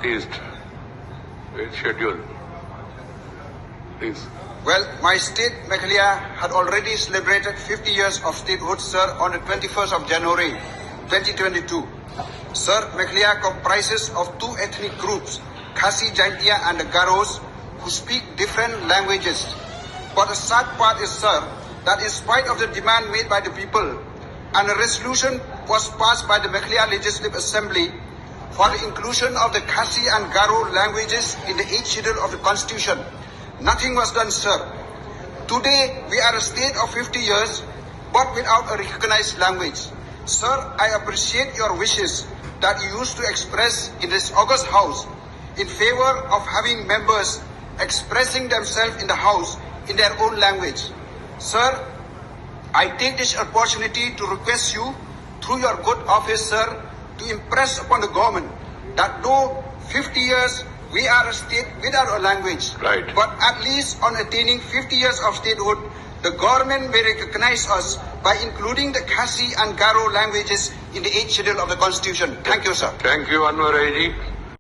Northeast schedule. Please. Well, my state, Meghalaya, had already celebrated 50 years of statehood, sir, on the 21st of January 2022. Sir, Meghalaya comprises of two ethnic groups, Khasi, Jaintia and the Garos, who speak different languages. But the sad part is, sir, that in spite of the demand made by the people, and a resolution was passed by the Meghalaya Legislative Assembly for the inclusion of the Khasi and Garo languages in the 8th schedule of the Constitution, nothing was done, sir. Today, we are a state of 50 years, but without a recognized language. Sir, I appreciate your wishes that you used to express in this august house in favor of having members expressing themselves in the house in their own language. Sir, I take this opportunity to request you, through your good office, sir, to impress upon the government that though 50 years we are a state without a language, right, but at least on attaining 50 years of statehood, the government may recognize us by including the Khasi and Garo languages in the 8th schedule of the Constitution. Thank you, sir. Thank you, Anwar Aiji.